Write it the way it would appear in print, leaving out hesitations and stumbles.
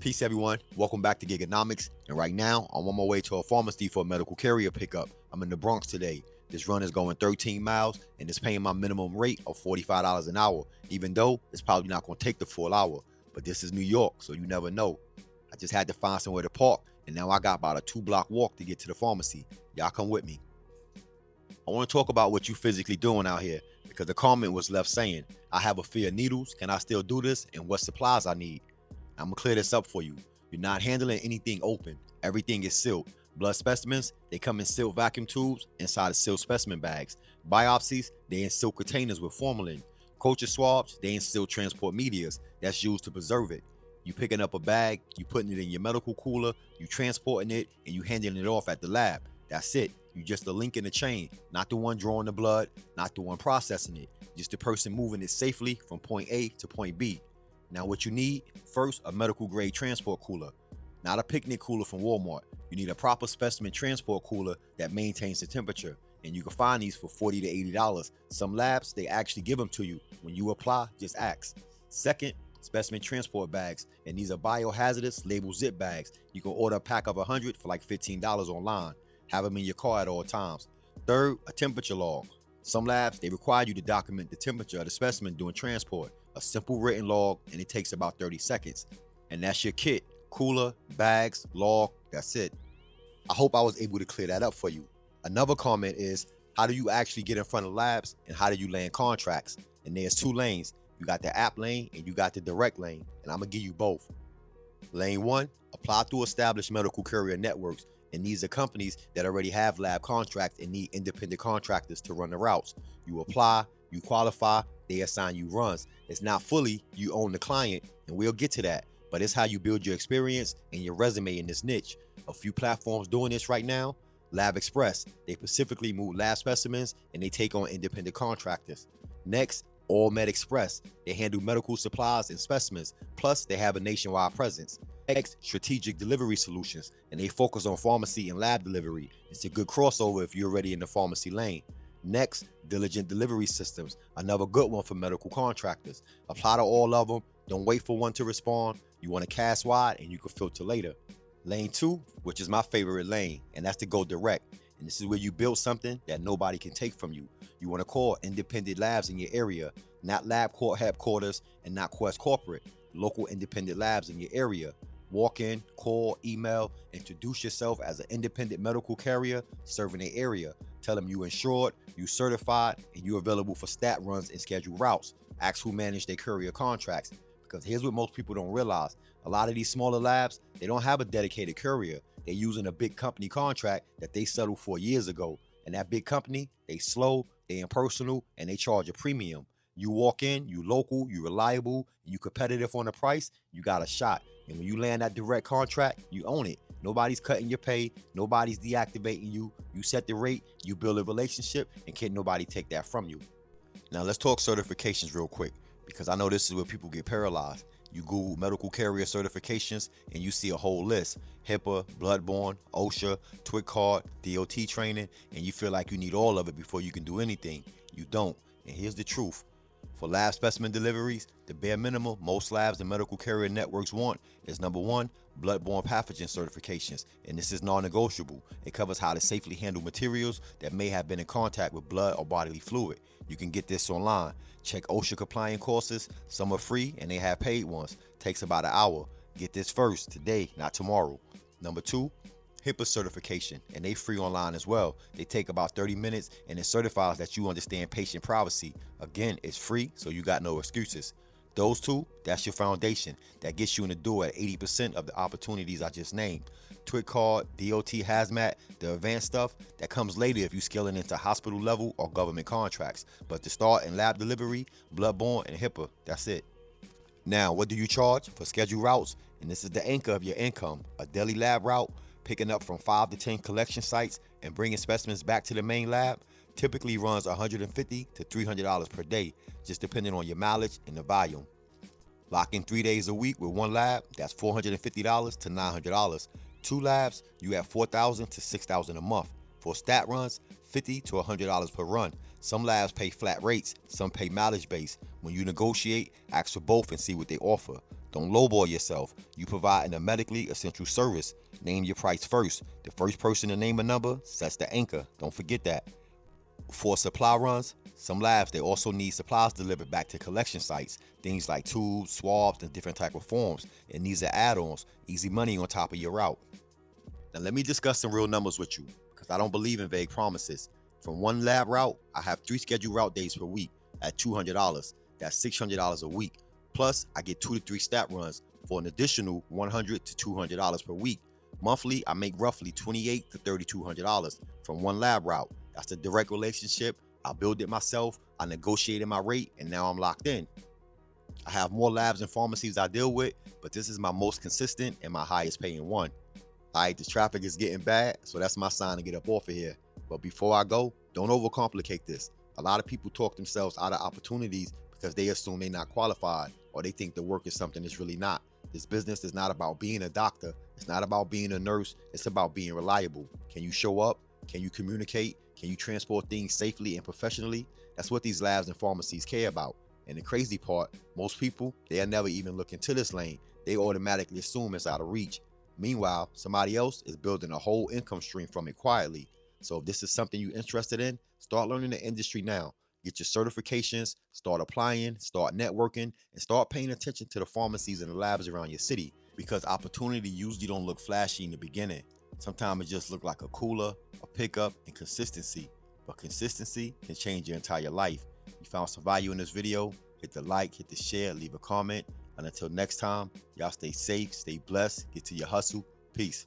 Peace everyone, welcome back to Giganomics, and right now I'm on my way to a pharmacy for a medical carrier pickup. I'm in the Bronx today. This run is going 13 miles and it's paying my minimum rate of $45 an hour, even though it's probably not going to take the full hour. But this is New York, so you never know. I just had to find somewhere to park, and now I got about a 2-block walk to get to the pharmacy. Y'all come with me. I want to talk about what you physically doing out here, because the comment was left saying, I have a fear of needles, can I still do this, and what supplies I need? I'm gonna clear this up for you. You're not handling anything open. Everything is sealed. Blood specimens, they come in sealed vacuum tubes inside of sealed specimen bags. Biopsies, they in sealed containers with formalin. Culture swabs, they in sealed transport medias that's used to preserve it. You picking up a bag, you putting it in your medical cooler, you transporting it, and you handing it off at the lab. That's it. You just a link in the chain, not the one drawing the blood, not the one processing it, just the person moving it safely from point A to point B. Now what you need, first, a medical grade transport cooler, not a picnic cooler from Walmart. You need a proper specimen transport cooler that maintains the temperature, and you can find these for $40 to $80. Some labs, they actually give them to you. When you apply, just ask. Second, specimen transport bags, and these are biohazardous labeled zip bags. You can order a pack of 100 for like $15 online. Have them in your car at all times. Third, a temperature log. Some labs, they require you to document the temperature of the specimen during transport. A simple written log, and it takes about 30 seconds. And that's your kit. Cooler, bags, log, that's it. I hope I was able to clear that up for you. Another comment is, how do you actually get in front of labs, and how do you land contracts? And there's 2 lanes. You got the app lane and you got the direct lane, and I'm gonna give you both. Lane 1, apply through established medical courier networks, and these are companies that already have lab contracts and need independent contractors to run the routes. You apply, you qualify, they assign you runs. It's not fully you own the client, and we'll get to that, but it's how you build your experience and your resume in this niche. A few platforms doing this right now. Lab Express, they specifically move lab specimens and they take on independent contractors. Next, All Med Express, they handle medical supplies and specimens, plus they have a nationwide presence. Next, Strategic Delivery Solutions, and they focus on pharmacy and lab delivery. It's a good crossover if you're already in the pharmacy lane. Next, Diligent Delivery Systems, another good one for medical contractors. Apply to all of them, don't wait for one to respond. You want to cast wide and you can filter later. Lane 2, which is my favorite lane, and that's to go direct. And this is where you build something that nobody can take from you. You want to call independent labs in your area, not lab court headquarters and not Quest Corporate. Local independent labs in your area. Walk in, call, email, introduce yourself as an independent medical carrier serving the area. Tell them you insured, you certified, and you're available for stat runs and scheduled routes. Ask who manage their courier contracts. Because here's what most people don't realize. A lot of these smaller labs, they don't have a dedicated courier. They're using a big company contract that they settled for years ago. And that big company, they slow, they impersonal, and they charge a premium. You walk in, you local, you reliable, you competitive on the price, you got a shot. And when you land that direct contract, you own it. Nobody's cutting your pay, nobody's deactivating you. You set the rate, you build a relationship, and can't nobody take that from you. Now let's talk certifications real quick, because I know this is where people get paralyzed. You Google medical carrier certifications and you see a whole list. HIPAA, bloodborne, OSHA, TWIC DOT training, and you feel like you need all of it before you can do anything. You don't. And here's the truth. For lab specimen deliveries, the bare minimum most labs and medical carrier networks want is number 1, bloodborne pathogen certifications, and this is non-negotiable. It covers how to safely handle materials that may have been in contact with blood or bodily fluid. You can get this online. Check OSHA compliant courses. Some are free and they have paid ones. Takes about an hour. Get this first, today, not tomorrow. Number 2, HIPAA certification, and they free online as well. They take about 30 minutes and it certifies that you understand patient privacy. Again, it's free, so you got no excuses. Those 2, that's your foundation. That gets you in the door at 80% of the opportunities I just named. TWIC DOT hazmat, the advanced stuff, that comes later if you're scaling into hospital level or government contracts. But to start in lab delivery, bloodborne, and HIPAA, that's it. Now, what do you charge for scheduled routes? And this is the anchor of your income. A daily lab route, picking up from 5 to 10 collection sites and bringing specimens back to the main lab, typically runs $150 to $300 per day, just depending on your mileage and the volume. Lock in 3 days a week with one lab, that's $450 to $900. 2 labs, you have $4,000 to $6,000 a month. For stat runs, $50 to $100 per run. Some labs pay flat rates, some pay mileage based. When you negotiate, ask for both and see what they offer. Don't lowball yourself. You providing a medically essential service. Name your price first. The first person to name a number sets the anchor. Don't forget that. For supply runs, some labs, they also need supplies delivered back to collection sites. Things like tubes, swabs, and different type of forms. And these are add-ons, easy money on top of your route. Now let me discuss some real numbers with you, because I don't believe in vague promises. From one lab route, I have 3 scheduled route days per week at $200. That's $600 a week. Plus, I get 2 to 3 stat runs for an additional $100 to $200 per week. Monthly, I make roughly $2,800 to $3,200 from one lab route. That's a direct relationship. I build it myself. I negotiated my rate, and now I'm locked in. I have more labs and pharmacies I deal with, but this is my most consistent and my highest paying one. All right, the traffic is getting bad, so that's my sign to get up off of here. But before I go, don't overcomplicate this. A lot of people talk themselves out of opportunities because they assume they're not qualified, or they think the work is something it's really not. This business is not about being a doctor. It's not about being a nurse. It's about being reliable. Can you show up? Can you communicate? Can you transport things safely and professionally? That's what these labs and pharmacies care about. And the crazy part, most people, they'll never even look into this lane. They automatically assume it's out of reach. Meanwhile, somebody else is building a whole income stream from it quietly. So if this is something you're interested in, start learning the industry now. Get your certifications, start applying, start networking, and start paying attention to the pharmacies and the labs around your city, because opportunity usually don't look flashy in the beginning. Sometimes it just looks like a cooler, a pickup, and consistency. But consistency can change your entire life. You found some value in this video? Hit the like, hit the share, leave a comment. And until next time, y'all stay safe, stay blessed, get to your hustle. Peace.